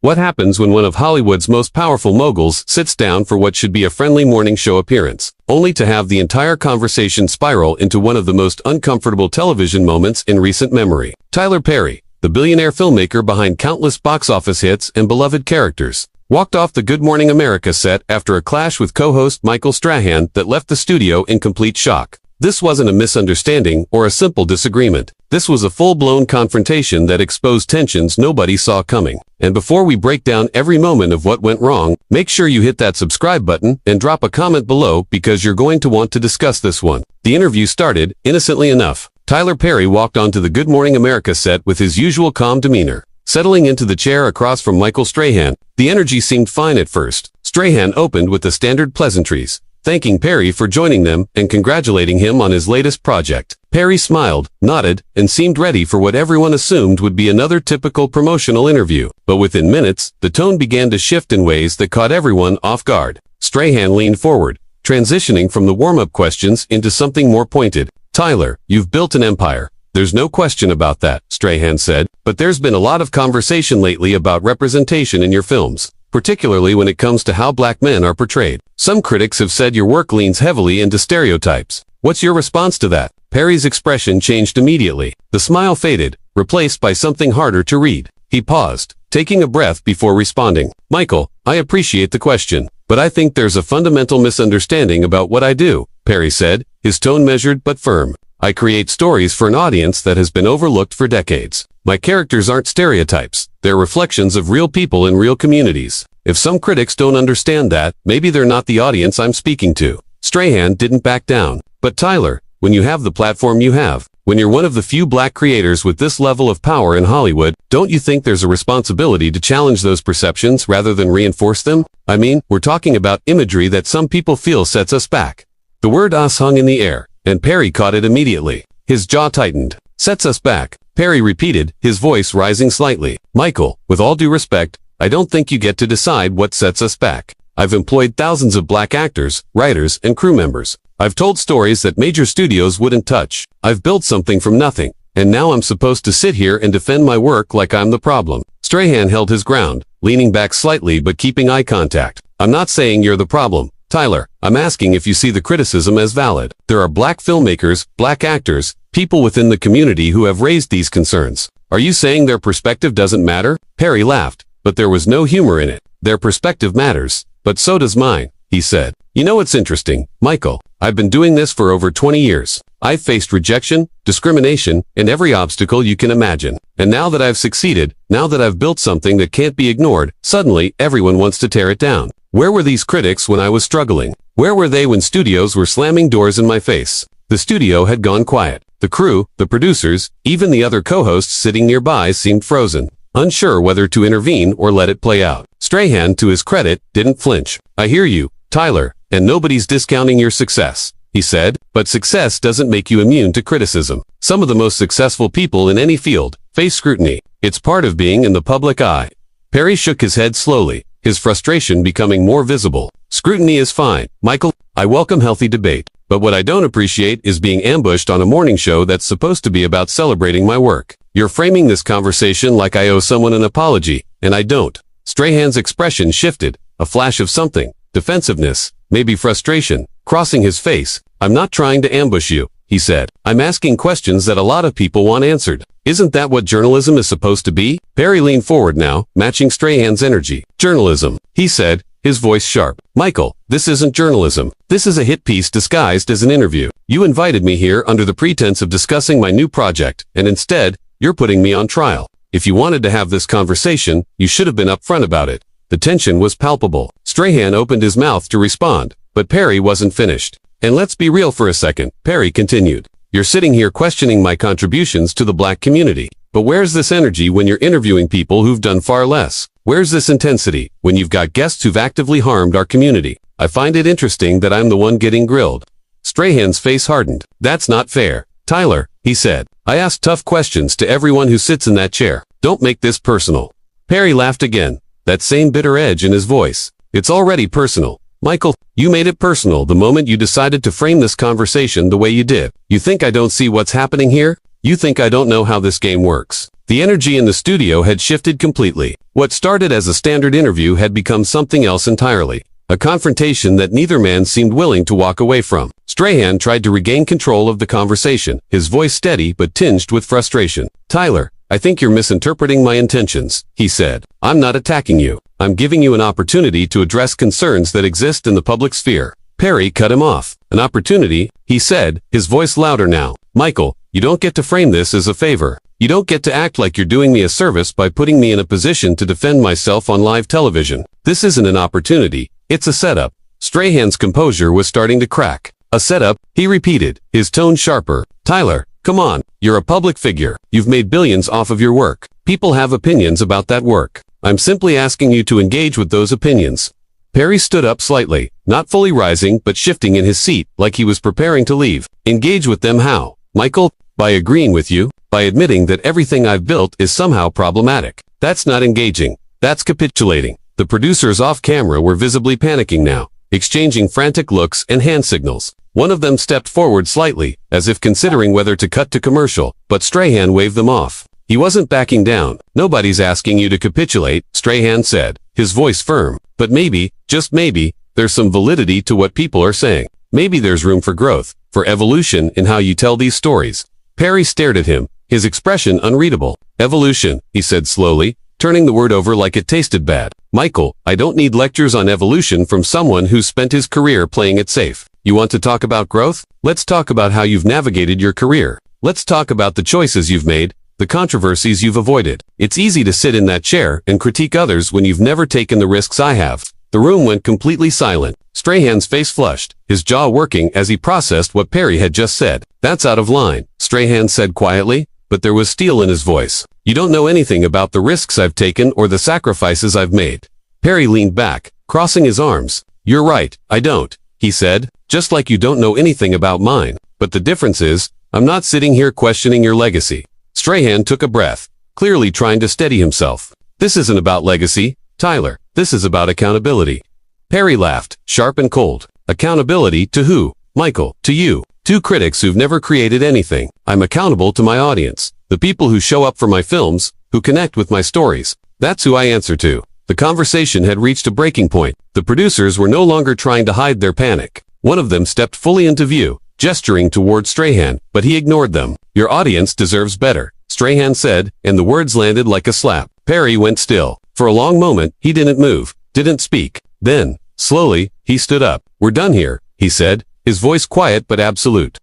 What happens when one of Hollywood's most powerful moguls sits down for what should be a friendly morning show appearance, only to have the entire conversation spiral into one of the most uncomfortable television moments in recent memory? Tyler Perry, the billionaire filmmaker behind countless box office hits and beloved characters, walked off the Good Morning America set after a clash with co-host Michael Strahan that left the studio in complete shock. This wasn't a misunderstanding or a simple disagreement. This was a full-blown confrontation that exposed tensions nobody saw coming. And before we break down every moment of what went wrong, make sure you hit that subscribe button and drop a comment below because you're going to want to discuss this one. The interview started, innocently enough. Tyler Perry walked onto the Good Morning America set with his usual calm demeanor. Settling into the chair across from Michael Strahan, the energy seemed fine at first. Strahan opened with the standard pleasantries, thanking Perry for joining them and congratulating him on his latest project. Perry smiled, nodded, and seemed ready for what everyone assumed would be another typical promotional interview. But within minutes, the tone began to shift in ways that caught everyone off guard. Strahan leaned forward, transitioning from the warm-up questions into something more pointed. "Tyler, you've built an empire. There's no question about that," Strahan said, "but there's been a lot of conversation lately about representation in your films, particularly when it comes to how black men are portrayed. Some critics have said your work leans heavily into stereotypes. What's your response to that?" Perry's expression changed immediately. The smile faded, replaced by something harder to read. He paused, taking a breath before responding. "Michael, I appreciate the question, but I think there's a fundamental misunderstanding about what I do," Perry said, his tone measured but firm. "I create stories for an audience that has been overlooked for decades. My characters aren't stereotypes. They're reflections of real people in real communities. If some critics don't understand that, maybe they're not the audience I'm speaking to." Strahan didn't back down. "But Tyler, when you have the platform you have, when you're one of the few black creators with this level of power in Hollywood, don't you think there's a responsibility to challenge those perceptions rather than reinforce them? I mean, we're talking about imagery that some people feel sets us back." The word "us" hung in the air, and Perry caught it immediately. His jaw tightened. "Sets us back," Perry repeated, his voice rising slightly. "Michael, with all due respect, I don't think you get to decide what sets us back. I've employed thousands of black actors, writers, and crew members. I've told stories that major studios wouldn't touch. I've built something from nothing, and now I'm supposed to sit here and defend my work like I'm the problem." Strahan held his ground, leaning back slightly but keeping eye contact. "I'm not saying you're the problem, Tyler. I'm asking if you see the criticism as valid. There are black filmmakers, black actors, people within the community who have raised these concerns. Are you saying their perspective doesn't matter?" Perry laughed, but there was no humor in it. "Their perspective matters, but so does mine," he said. "You know what's interesting, Michael? I've been doing this for over 20 years. I've faced rejection, discrimination, and every obstacle you can imagine. And now that I've succeeded, now that I've built something that can't be ignored, suddenly everyone wants to tear it down. Where were these critics when I was struggling? Where were they when studios were slamming doors in my face?" The studio had gone quiet. The crew, the producers, even the other co-hosts sitting nearby seemed frozen, unsure whether to intervene or let it play out. Strahan, to his credit, didn't flinch. "I hear you, Tyler, and nobody's discounting your success," he said, "but success doesn't make you immune to criticism. Some of the most successful people in any field face scrutiny. It's part of being in the public eye." Perry shook his head slowly, his frustration becoming more visible. "Scrutiny is fine, Michael. I welcome healthy debate. But what I don't appreciate is being ambushed on a morning show that's supposed to be about celebrating my work. You're framing this conversation like I owe someone an apology, and I don't." Strahan's expression shifted, a flash of something, defensiveness, maybe frustration, crossing his face. "I'm not trying to ambush you," he said. "I'm asking questions that a lot of people want answered. Isn't that what journalism is supposed to be?" Perry leaned forward now, matching Strahan's energy. "Journalism," he said, his voice sharp. "Michael, this isn't journalism. This is a hit piece disguised as an interview. You invited me here under the pretense of discussing my new project, and instead, you're putting me on trial. If you wanted to have this conversation, you should have been upfront about it." The tension was palpable. Strahan opened his mouth to respond, but Perry wasn't finished. "And let's be real for a second," Perry continued. "You're sitting here questioning my contributions to the black community. But where's this energy when you're interviewing people who've done far less? Where's this intensity when you've got guests who've actively harmed our community? I find it interesting that I'm the one getting grilled." Strahan's face hardened. "That's not fair, Tyler," he said. "I ask tough questions to everyone who sits in that chair. Don't make this personal." Perry laughed again, that same bitter edge in his voice. "It's already personal. Michael, you made it personal the moment you decided to frame this conversation the way you did. You think I don't see what's happening here? You think I don't know how this game works?" The energy in the studio had shifted completely. What started as a standard interview had become something else entirely. A confrontation that neither man seemed willing to walk away from. Strahan tried to regain control of the conversation, his voice steady but tinged with frustration. "Tyler, I think you're misinterpreting my intentions," he said. "I'm not attacking you. I'm giving you an opportunity to address concerns that exist in the public sphere." Perry cut him off. "An opportunity," he said, his voice louder now. "Michael, you don't get to frame this as a favor. You don't get to act like you're doing me a service by putting me in a position to defend myself on live television. This isn't an opportunity. It's a setup." Strahan's composure was starting to crack. "A setup," he repeated, his tone sharper. "Tyler, come on. You're a public figure. You've made billions off of your work. People have opinions about that work. I'm simply asking you to engage with those opinions." Perry stood up slightly, not fully rising but shifting in his seat like he was preparing to leave. "Engage with them how, Michael? By agreeing with you, by admitting that everything I've built is somehow problematic. That's not engaging. That's capitulating." The producers off camera were visibly panicking now, exchanging frantic looks and hand signals. One of them stepped forward slightly, as if considering whether to cut to commercial, but Strahan waved them off. He wasn't backing down. "Nobody's asking you to capitulate," Strahan said, his voice firm. "But maybe, just maybe, there's some validity to what people are saying. Maybe there's room for growth, for evolution in how you tell these stories." Perry stared at him, his expression unreadable. "Evolution," he said slowly, turning the word over like it tasted bad. "Michael, I don't need lectures on evolution from someone who's spent his career playing it safe. You want to talk about growth? Let's talk about how you've navigated your career. Let's talk about the choices you've made, the controversies you've avoided. It's easy to sit in that chair and critique others when you've never taken the risks I have." The room went completely silent. Strahan's face flushed, his jaw working as he processed what Perry had just said. "That's out of line," Strahan said quietly, but there was steel in his voice. "You don't know anything about the risks I've taken or the sacrifices I've made." Perry leaned back, crossing his arms. "You're right, I don't," he said, "just like you don't know anything about mine. But the difference is, I'm not sitting here questioning your legacy." Strahan took a breath, clearly trying to steady himself. "This isn't about legacy, Tyler. This is about accountability." Perry laughed, sharp and cold. "Accountability to who? Michael, to you. Two critics who've never created anything. I'm accountable to my audience. The people who show up for my films, who connect with my stories. That's who I answer to." The conversation had reached a breaking point. The producers were no longer trying to hide their panic. One of them stepped fully into view, gesturing toward Strahan, but he ignored them. "Your audience deserves better," Strahan said, and the words landed like a slap. Perry went still. For a long moment, he didn't move, didn't speak. Then, slowly, he stood up. "We're done here," he said, his voice quiet but absolute.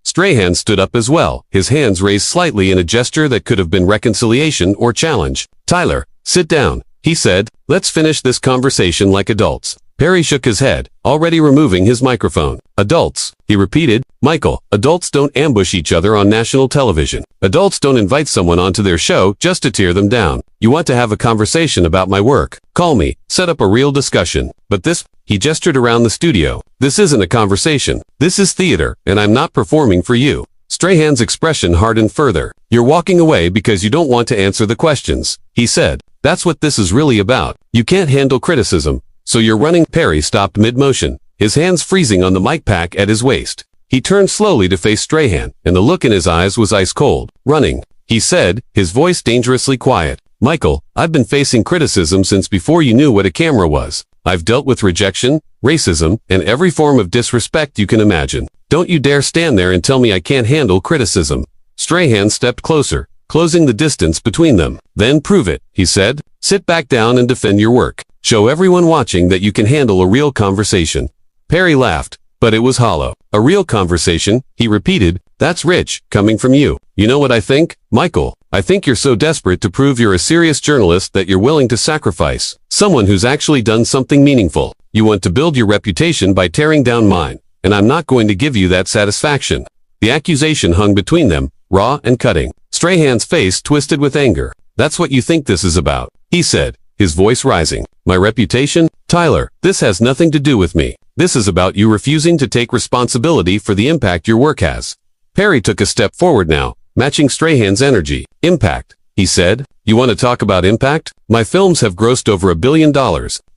Strahan stood up as well, his hands raised slightly in a gesture that could have been reconciliation or challenge. "Tyler, sit down," he said. "Let's finish this conversation like adults." Perry shook his head, already removing his microphone. "Adults," he repeated. "Michael, adults don't ambush each other on national television. Adults don't invite someone onto their show just to tear them down. You want to have a conversation about my work? Call me, set up a real discussion. But this," he gestured around the studio, "this isn't a conversation. This is theater, and I'm not performing for you." Strahan's expression hardened further. "You're walking away because you don't want to answer the questions," he said. "That's what this is really about. You can't handle criticism. So you're running." Perry stopped mid-motion, his hands freezing on the mic pack at his waist. He turned slowly to face Strahan, and the look in his eyes was ice cold. "Running," he said, his voice dangerously quiet. "Michael, I've been facing criticism since before you knew what a camera was. I've dealt with rejection, racism, and every form of disrespect you can imagine. Don't you dare stand there and tell me I can't handle criticism." Strahan stepped closer, closing the distance between them. "Then prove it," he said. "Sit back down and defend your work. Show everyone watching that you can handle a real conversation." Perry laughed, but it was hollow. "A real conversation," he repeated. "That's rich, coming from you. You know what I think, Michael? I think you're so desperate to prove you're a serious journalist that you're willing to sacrifice someone who's actually done something meaningful. You want to build your reputation by tearing down mine, and I'm not going to give you that satisfaction." The accusation hung between them, raw and cutting. Strahan's face twisted with anger. "That's what you think this is about," he said, his voice rising. "My reputation? Tyler, this has nothing to do with me. This is about you refusing to take responsibility for the impact your work has." Perry took a step forward now, matching Strahan's energy. "Impact," he said. "You want to talk about impact? My films have grossed over $1 billion.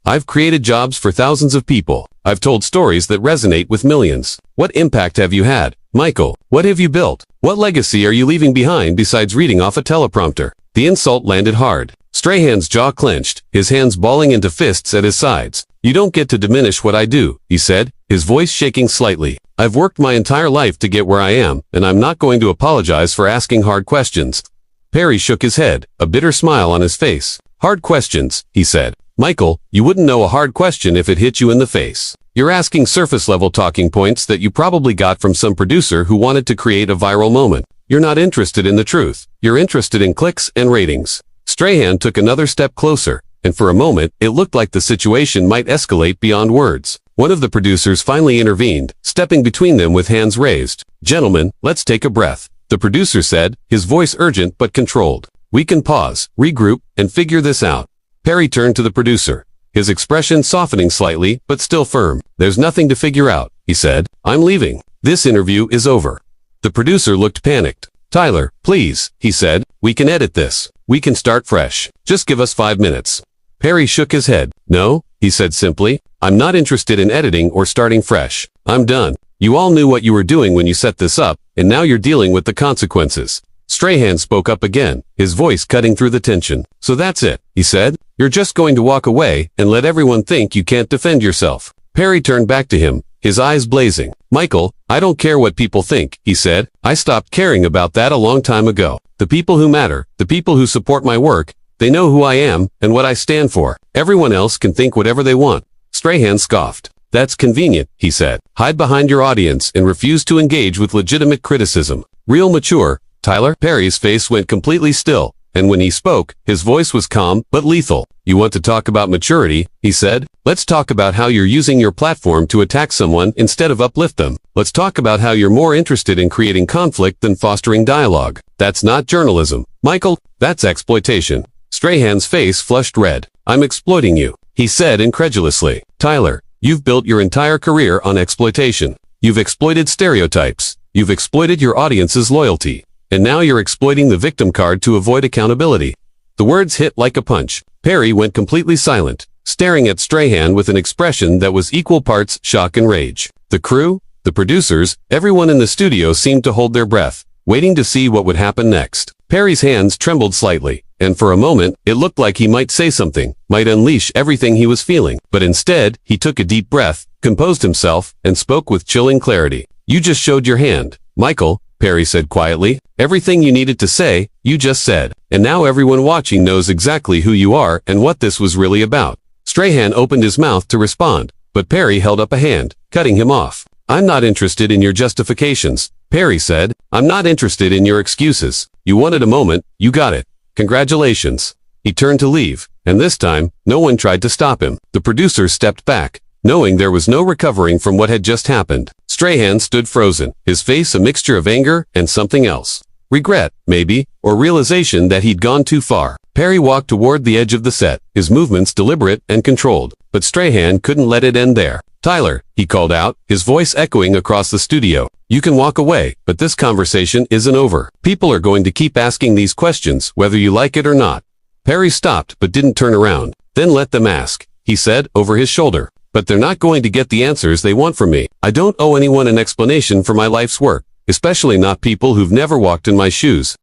I've created jobs for thousands of people. I've told stories that resonate with millions. What impact have you had? Michael, what have you built? What legacy are you leaving behind besides reading off a teleprompter? The insult landed hard. Strahan's jaw clenched, his hands balling into fists at his sides. You don't get to diminish what I do, he said, his voice shaking slightly. I've worked my entire life to get where I am, and I'm not going to apologize for asking hard questions. Perry shook his head, a bitter smile on his face. Hard questions, he said. Michael, you wouldn't know a hard question if it hit you in the face. You're asking surface-level talking points that you probably got from some producer who wanted to create a viral moment. You're not interested in the truth. You're interested in clicks and ratings. Strahan took another step closer, and for a moment, it looked like the situation might escalate beyond words. One of the producers finally intervened, stepping between them with hands raised. Gentlemen, let's take a breath, the producer said, his voice urgent but controlled. We can pause, regroup, and figure this out. Perry turned to the producer, his expression softening slightly, but still firm. There's nothing to figure out, he said. I'm leaving. This interview is over. The producer looked panicked. Tyler, please, he said, we can edit this. We can start fresh. Just give us 5 minutes. Perry shook his head. No, he said simply. I'm not interested in editing or starting fresh. I'm done. You all knew what you were doing when you set this up, and now you're dealing with the consequences. Strahan spoke up again, his voice cutting through the tension. So that's it, he said. You're just going to walk away and let everyone think you can't defend yourself. Perry turned back to him, his eyes blazing. Michael, I don't care what people think, he said. I stopped caring about that a long time ago. The people who matter, the people who support my work, they know who I am and what I stand for. Everyone else can think whatever they want. Strahan scoffed. That's convenient, he said. Hide behind your audience and refuse to engage with legitimate criticism. Real mature, Tyler. Perry's face went completely still, and when he spoke, his voice was calm but lethal. You want to talk about maturity, he said. Let's talk about how you're using your platform to attack someone instead of uplift them. Let's talk about how you're more interested in creating conflict than fostering dialogue. That's not journalism. Michael, that's exploitation. Strahan's face flushed red. I'm exploiting you, he said incredulously. Tyler, you've built your entire career on exploitation. You've exploited stereotypes. You've exploited your audience's loyalty. And now you're exploiting the victim card to avoid accountability. The words hit like a punch. Perry went completely silent, staring at Strahan with an expression that was equal parts shock and rage. The crew, the producers, everyone in the studio seemed to hold their breath, waiting to see what would happen next. Perry's hands trembled slightly, and for a moment, it looked like he might say something, might unleash everything he was feeling. But instead, he took a deep breath, composed himself, and spoke with chilling clarity. You just showed your hand, Michael, Perry said quietly. Everything you needed to say, you just said. And now everyone watching knows exactly who you are and what this was really about. Strahan opened his mouth to respond, but Perry held up a hand, cutting him off. I'm not interested in your justifications, Perry said. I'm not interested in your excuses. You wanted a moment, you got it. Congratulations. He turned to leave, and this time, no one tried to stop him. The producer stepped back, knowing there was no recovering from what had just happened. Strahan stood frozen, his face a mixture of anger and something else. Regret, maybe, or realization that he'd gone too far. Perry walked toward the edge of the set, his movements deliberate and controlled, but Strahan couldn't let it end there. Tyler, he called out, his voice echoing across the studio. You can walk away, but this conversation isn't over. People are going to keep asking these questions, whether you like it or not. Perry stopped but didn't turn around. Then let them ask, he said, over his shoulder. But they're not going to get the answers they want from me. I don't owe anyone an explanation for my life's work, especially not people who've never walked in my shoes.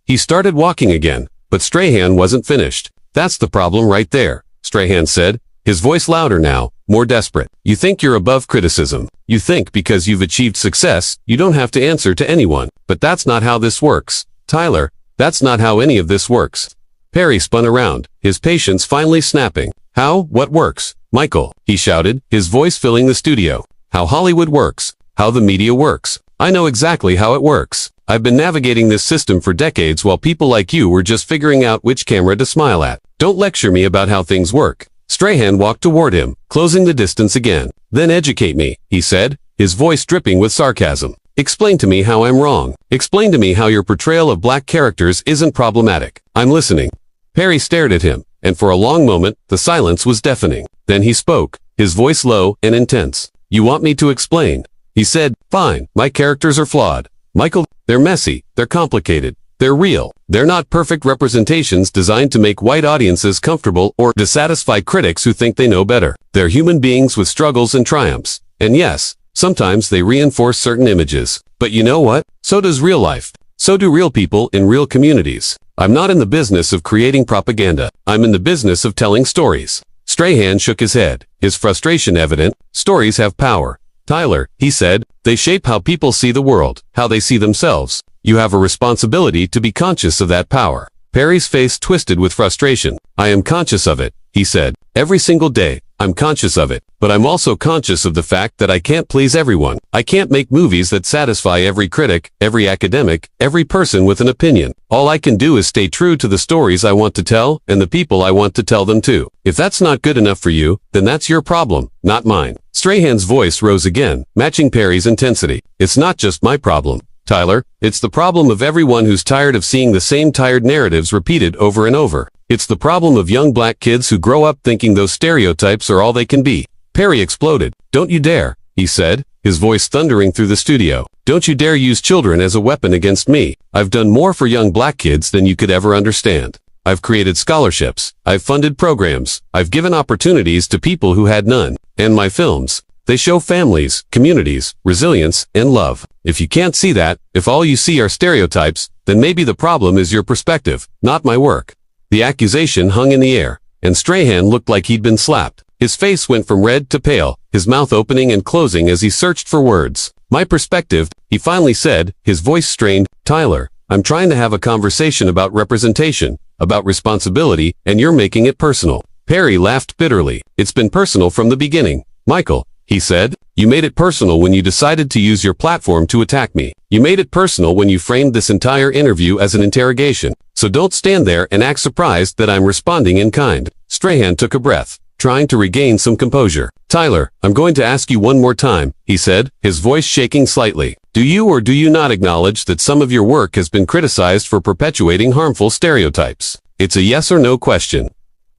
He started walking again, but Strahan wasn't finished. That's the problem right there, Strahan said, his voice louder now, more desperate. You think you're above criticism. You think because you've achieved success, you don't have to answer to anyone. But that's not how this works. Tyler, that's not how any of this works. Perry spun around, his patience finally snapping. How? What works? Michael, he shouted, his voice filling the studio. How Hollywood works. How the media works. I know exactly how it works. I've been navigating this system for decades while people like you were just figuring out which camera to smile at. Don't lecture me about how things work. Strahan walked toward him, closing the distance again. Then educate me, he said, his voice dripping with sarcasm. Explain to me how I'm wrong. Explain to me how your portrayal of black characters isn't problematic. I'm listening. Perry stared at him, and for a long moment, the silence was deafening. Then he spoke, his voice low and intense. You want me to explain? He said, fine, my characters are flawed. Michael, they're messy, they're complicated, they're real. They're not perfect representations designed to make white audiences comfortable or to satisfy critics who think they know better. They're human beings with struggles and triumphs. And yes, Sometimes they reinforce certain images. But you know what? So does real life. So do real people in real communities. I'm not in the business of creating propaganda. I'm in the business of telling stories. Strahan shook his head, his frustration evident. Stories have power. Tyler, he said, they shape how people see the world, how they see themselves. You have a responsibility to be conscious of that power. Perry's face twisted with frustration. I am conscious of it, he said. Every single day, I'm conscious of it. But I'm also conscious of the fact that I can't please everyone. I can't make movies that satisfy every critic, every academic, every person with an opinion. All I can do is stay true to the stories I want to tell and the people I want to tell them to. If that's not good enough for you, then that's your problem, not mine. Strahan's voice rose again, matching Perry's intensity. It's not just my problem, Tyler. It's the problem of everyone who's tired of seeing the same tired narratives repeated over and over. It's the problem of young black kids who grow up thinking those stereotypes are all they can be. Perry exploded. Don't you dare, he said, his voice thundering through the studio. Don't you dare use children as a weapon against me. I've done more for young black kids than you could ever understand. I've created scholarships. I've funded programs. I've given opportunities to people who had none. And my films, they show families, communities, resilience, and love. If you can't see that, if all you see are stereotypes, then maybe the problem is your perspective, not my work. The accusation hung in the air, and Strahan looked like he'd been slapped. His face went from red to pale, his mouth opening and closing as he searched for words. My perspective, he finally said, his voice strained. Tyler, I'm trying to have a conversation about representation, about responsibility, and you're making it personal. Perry laughed bitterly. It's been personal from the beginning. Michael, he said, you made it personal when you decided to use your platform to attack me. You made it personal when you framed this entire interview as an interrogation. So don't stand there and act surprised that I'm responding in kind. Strahan took a breath, trying to regain some composure. Tyler, I'm going to ask you one more time, he said, his voice shaking slightly. Do you or do you not acknowledge that some of your work has been criticized for perpetuating harmful stereotypes? It's a yes or no question.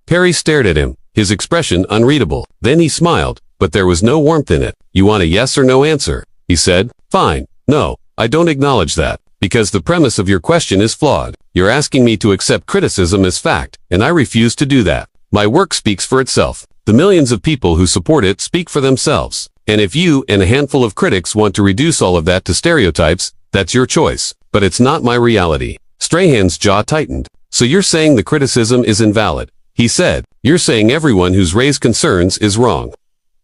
Perry stared at him, his expression unreadable. Then he smiled, but there was no warmth in it. You want a yes or no answer? He said. Fine. No, I don't acknowledge that, because the premise of your question is flawed. You're asking me to accept criticism as fact, and I refuse to do that. My work speaks for itself. The millions of people who support it speak for themselves. And if you and a handful of critics want to reduce all of that to stereotypes, that's your choice. But it's not my reality. Strahan's jaw tightened. So you're saying the criticism is invalid? He said. You're saying everyone who's raised concerns is wrong.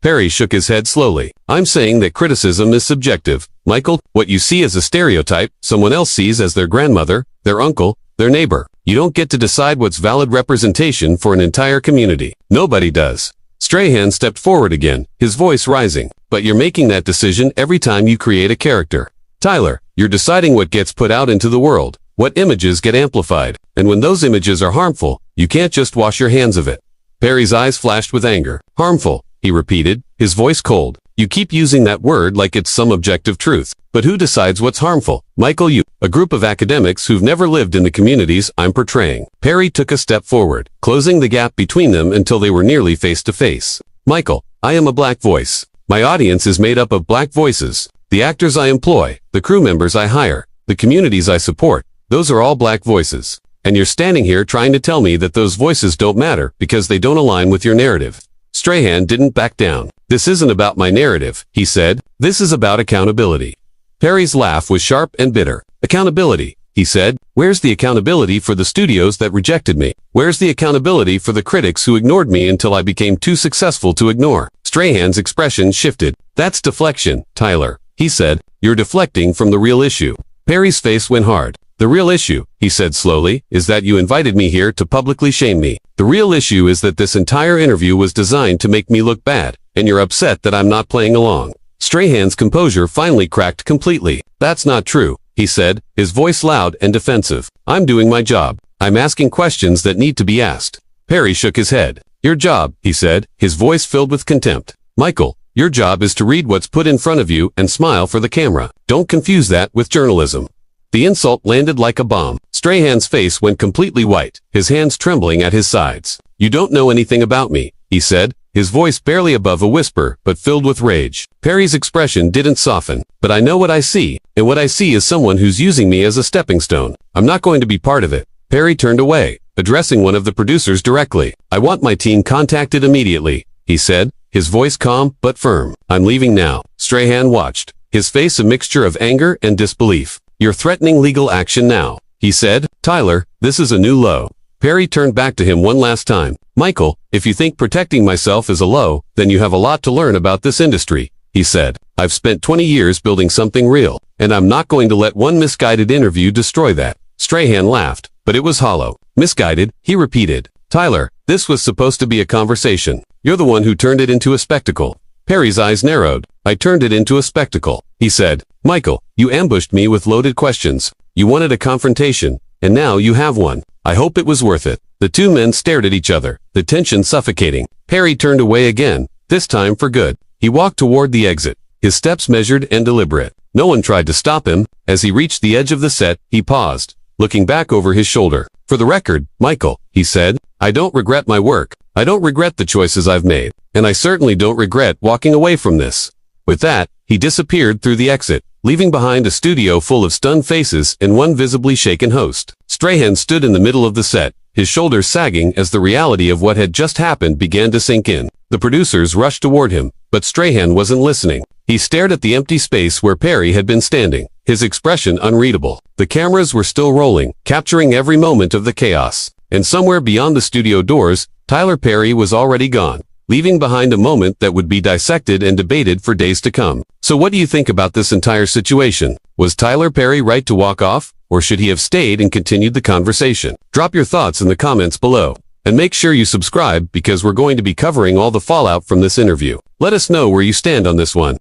Perry shook his head slowly. I'm saying that criticism is subjective. Michael, what you see as a stereotype, someone else sees as their grandmother, their uncle, their neighbor. You don't get to decide what's valid representation for an entire community. Nobody does. Strahan stepped forward again, his voice rising. But you're making that decision every time you create a character. Tyler, you're deciding what gets put out into the world, what images get amplified. And when those images are harmful, you can't just wash your hands of it. Perry's eyes flashed with anger. Harmful, he repeated, his voice cold. You keep using that word like it's some objective truth. But who decides what's harmful? Michael, you. A group of academics who've never lived in the communities I'm portraying. Perry took a step forward, closing the gap between them until they were nearly face to face. Michael, I am a black voice. My audience is made up of black voices. The actors I employ, the crew members I hire, the communities I support, those are all black voices. And you're standing here trying to tell me that those voices don't matter because they don't align with your narrative. Strahan didn't back down. This isn't about my narrative, he said. This is about accountability. Perry's laugh was sharp and bitter. Accountability, he said. Where's the accountability for the studios that rejected me? Where's the accountability for the critics who ignored me until I became too successful to ignore? Strahan's expression shifted. That's deflection, Tyler, he said. You're deflecting from the real issue. Perry's face went hard. The real issue, he said slowly, is that you invited me here to publicly shame me. The real issue is that this entire interview was designed to make me look bad, and you're upset that I'm not playing along. Strahan's composure finally cracked completely. That's not true, he said, his voice loud and defensive. I'm doing my job. I'm asking questions that need to be asked. Perry shook his head. Your job, he said, his voice filled with contempt. Michael, your job is to read what's put in front of you and smile for the camera. Don't confuse that with journalism. The insult landed like a bomb. Strahan's face went completely white, his hands trembling at his sides. You don't know anything about me, he said, his voice barely above a whisper, but filled with rage. Perry's expression didn't soften. But I know what I see, and what I see is someone who's using me as a stepping stone. I'm not going to be part of it. Perry turned away, addressing one of the producers directly. I want my team contacted immediately, he said, his voice calm but firm. "I'm leaving now." Strahan watched, his face a mixture of anger and disbelief. "You're threatening legal action now," he said. "Tyler, this is a new low." Perry turned back to him one last time. "Michael, if you think protecting myself is a low, then you have a lot to learn about this industry," he said. "I've spent 20 years building something real, and I'm not going to let one misguided interview destroy that." Strahan laughed, but it was hollow. "Misguided," he repeated. "Tyler, this was supposed to be a conversation. You're the one who turned it into a spectacle." Perry's eyes narrowed. "I turned it into a spectacle," he said. "Michael, you ambushed me with loaded questions. You wanted a confrontation, and now you have one. I hope it was worth it." The two men stared at each other, the tension suffocating. Perry turned away again, this time for good. He walked toward the exit, his steps measured and deliberate. No one tried to stop him. As he reached the edge of the set, he paused, looking back over his shoulder. "For the record, Michael," he said, "I don't regret my work. I don't regret the choices I've made, and I certainly don't regret walking away from this." With that, he disappeared through the exit, leaving behind a studio full of stunned faces and one visibly shaken host. Strahan stood in the middle of the set, his shoulders sagging as the reality of what had just happened began to sink in. The producers rushed toward him, but Strahan wasn't listening. He stared at the empty space where Perry had been standing, his expression unreadable. The cameras were still rolling, capturing every moment of the chaos. And somewhere beyond the studio doors, Tyler Perry was already gone, leaving behind a moment that would be dissected and debated for days to come. So what do you think about this entire situation? Was Tyler Perry right to walk off, or should he have stayed and continued the conversation? Drop your thoughts in the comments below. And make sure you subscribe because we're going to be covering all the fallout from this interview. Let us know where you stand on this one.